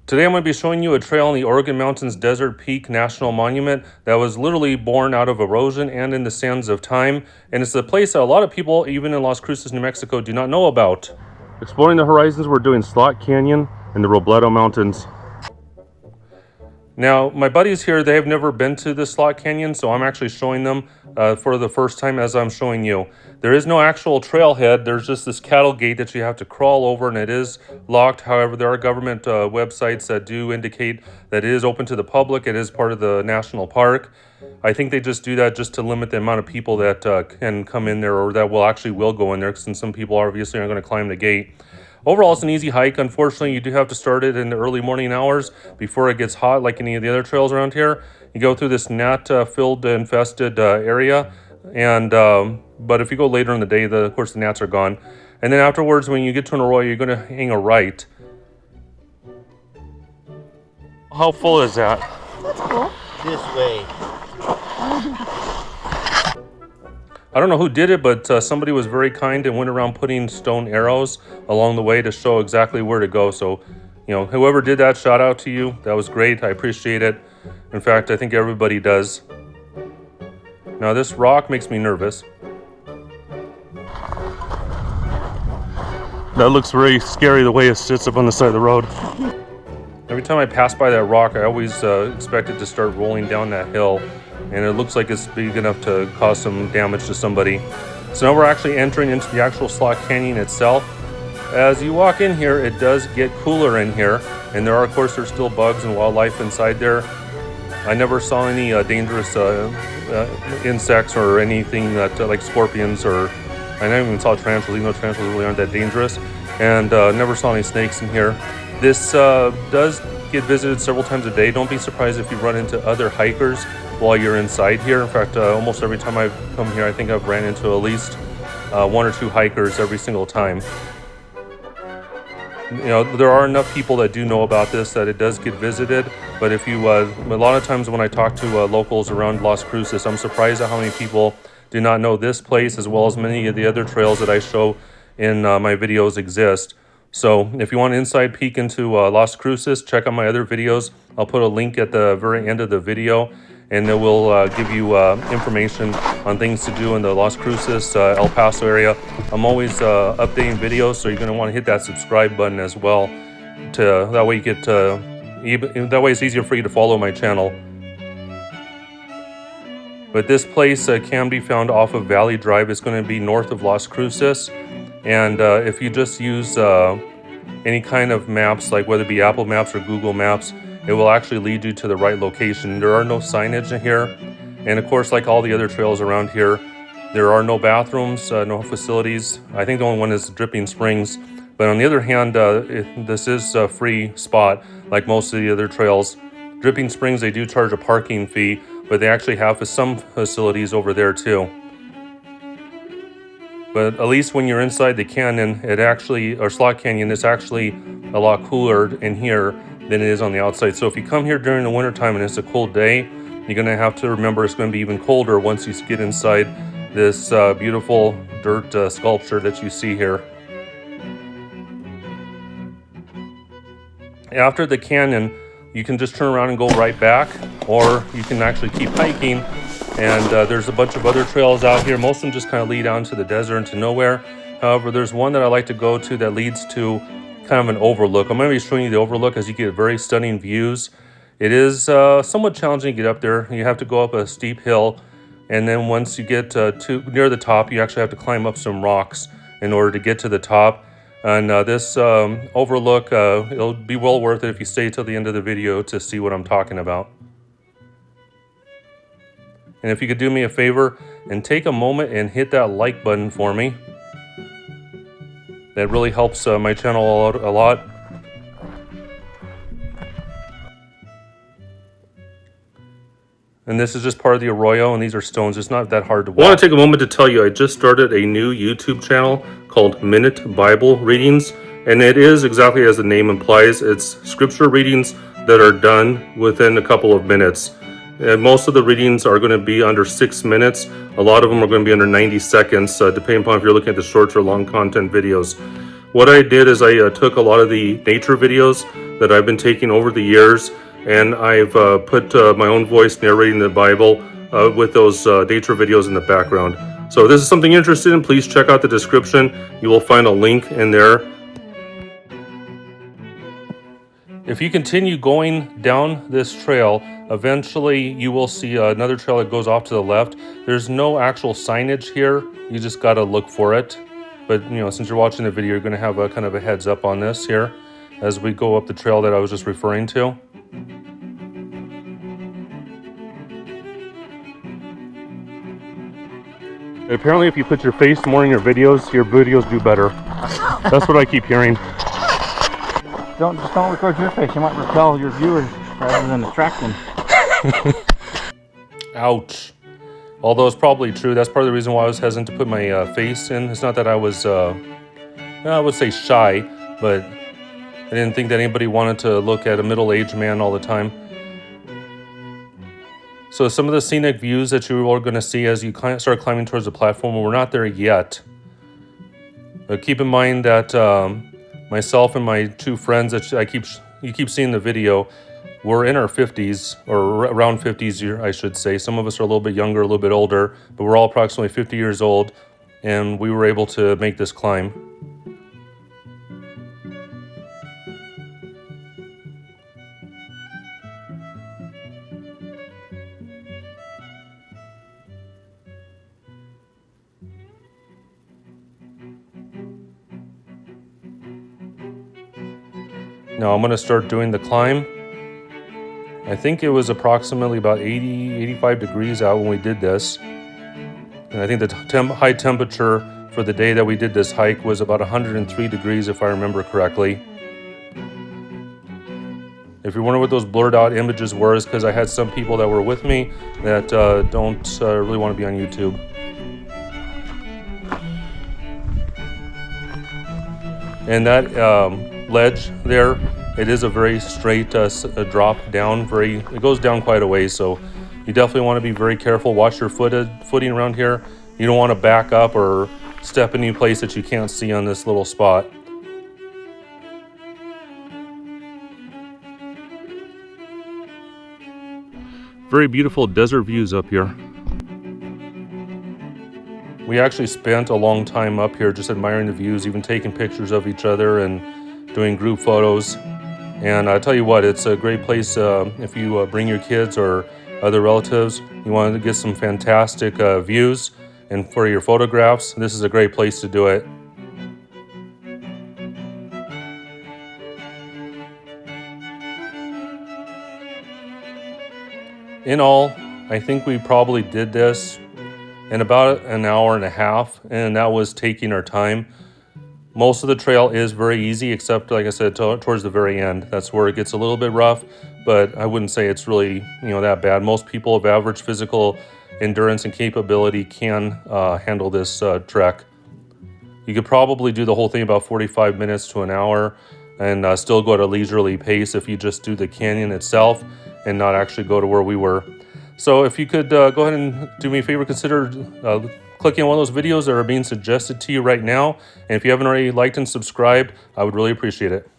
Today I'm going to be showing you a trail on the Oregon Mountains Desert Peak National Monument that was literally born out of erosion and in the sands of time. And it's a place that a lot of people, even in Las Cruces, New Mexico, do not know about. Exploring the horizons, we're doing Slot Canyon and the Robledo Mountains. Now, my buddies here, they have never been to the Slot Canyon, so I'm actually showing them for the first time as I'm showing you. There is no actual trailhead. There's just this cattle gate that you have to crawl over, and it is locked. However, there are government websites that do indicate that it is open to the public. It is part of the national park. I think they just do that just to limit the amount of people that can come in there, or that will go in there, since some people obviously aren't going to climb the gate. Overall, it's an easy hike. Unfortunately, you do have to start it in the early morning hours before it gets hot, like any of the other trails around here. You go through this gnat-filled, infested area, and but if you go later in the day, of course, the gnats are gone. And then afterwards, when you get to an Arroyo, you're going to hang a right. How full is that? That's cool. This way. I don't know who did it, but somebody was very kind and went around putting stone arrows along the way to show exactly where to go. So, you know, whoever did that, shout out to you. That was great. I appreciate it. In fact, I think everybody does. Now, this rock makes me nervous. That looks very scary, the way it sits up on the side of the road. Every time I pass by that rock, I always expect it to start rolling down that hill. And it looks like it's big enough to cause some damage to somebody. So now we're actually entering into the actual Slot Canyon itself. As you walk in here, it does get cooler in here, and there are, of course, there's still bugs and wildlife inside there. I never saw any dangerous insects or anything that like scorpions, or I never even saw tarantulas, even though tarantulas really aren't that dangerous, and never saw any snakes in here. This does get visited several times a day. Don't be surprised if you run into other hikers while you're inside here. In fact, almost every time I've come here, I think I've ran into at least one or two hikers every single time. You know, there are enough people that do know about this that it does get visited, but if you, a lot of times when I talk to locals around Las Cruces, I'm surprised at how many people do not know this place, as well as many of the other trails that I show in my videos exist. So if you want an inside peek into Las Cruces, check out my other videos. I'll put a link at the very end of the video, and it will give you information on things to do in the Las Cruces, El Paso area. I'm always updating videos, so you're going to want to hit that subscribe button as well. That way you get that way it's easier for you to follow my channel. But this place can be found off of Valley Drive. It's going to be north of Las Cruces, and if you just use any kind of maps, like whether it be Apple Maps or Google Maps, it will actually lead you to the right location. There are no signage in here. And of course, like all the other trails around here, there are no bathrooms, no facilities. I think the only one is Dripping Springs. But on the other hand, this is a free spot, like most of the other trails. Dripping Springs, they do charge a parking fee, but they actually have some facilities over there too. But at least when you're inside the canyon, or Slot Canyon, it's actually a lot cooler in here than it is on the outside. So if you come here during the wintertime and it's a cold day, you're going to have to remember it's going to be even colder once you get inside this beautiful dirt sculpture that you see here. After the canyon, you can just turn around and go right back, or you can actually keep hiking. And there's a bunch of other trails out here. Most of them just kind of lead out into the desert and to nowhere. However, there's one that I like to go to that leads to kind of an overlook. I'm going to be showing you the overlook, as you get very stunning views. It is somewhat challenging to get up there. You have to go up a steep hill, and then once you get to near the top, you actually have to climb up some rocks in order to get to the top. And this overlook, it'll be well worth it if you stay till the end of the video to see what I'm talking about. And if you could do me a favor and take a moment and hit that like button for me, that really helps my channel out a lot. And this is just part of the Arroyo, and these are stones. It's not that hard to walk. I want to take a moment to tell you I just started a new YouTube channel called Minute Bible Readings, and it is exactly as the name implies. It's scripture readings that are done within a couple of minutes. And most of the readings are going to be under 6 minutes. A lot of them are going to be under 90 seconds, depending upon if you're looking at the short or long content videos. What I did is I took a lot of the nature videos that I've been taking over the years, and I've put my own voice narrating the Bible with those nature videos in the background. So if this is something you're interested in, please check out the description. You will find a link in there. If you continue going down this trail, eventually you will see another trail that goes off to the left. There's no actual signage here. You just got to look for it. But, you know, since you're watching the video, you're going to have a kind of a heads up on this here as we go up the trail that I was just referring to. Apparently, if you put your face more in your videos do better. That's what I keep hearing. Just don't record your face. You might repel your viewers rather than attract them. Ouch. Although it's probably true. That's part of the reason why I was hesitant to put my face in. It's not that I was, I would say shy, but I didn't think that anybody wanted to look at a middle-aged man all the time. So some of the scenic views that you are going to see as you start climbing towards the platform, we're not there yet. But keep in mind that myself and my two friends that you keep seeing the video, we're in our 50s, or around 50s, I should say. Some of us are a little bit younger, a little bit older, but we're all approximately 50 years old, and we were able to make this climb. Now I'm going to start doing the climb. I think it was approximately about 85 degrees out when we did this. And I think the high temperature for the day that we did this hike was about 103 degrees, if I remember correctly. If you're wondering what those blurred out images were, it's because I had some people that were with me that don't really want to be on YouTube. And that ledge there, it is a very straight drop down. It goes down quite a ways, so you definitely want to be very careful. Watch your footing around here. You don't want to back up or step in any place that you can't see on this little spot. Very beautiful desert views up here. We actually spent a long time up here just admiring the views, even taking pictures of each other and doing group photos. And I tell you what, it's a great place if you bring your kids or other relatives. You want to get some fantastic views, and for your photographs, this is a great place to do it. In all, I think we probably did this in about an hour and a half, and that was taking our time. Most of the trail is very easy, except, like I said, towards the very end. That's where it gets a little bit rough, but I wouldn't say it's really, that bad. Most people of average physical endurance and capability can handle this trek. You could probably do the whole thing about 45 minutes to an hour and still go at a leisurely pace if you just do the canyon itself and not actually go to where we were. So if you could go ahead and do me a favor, consider clicking on one of those videos that are being suggested to you right now. And if you haven't already liked and subscribed, I would really appreciate it.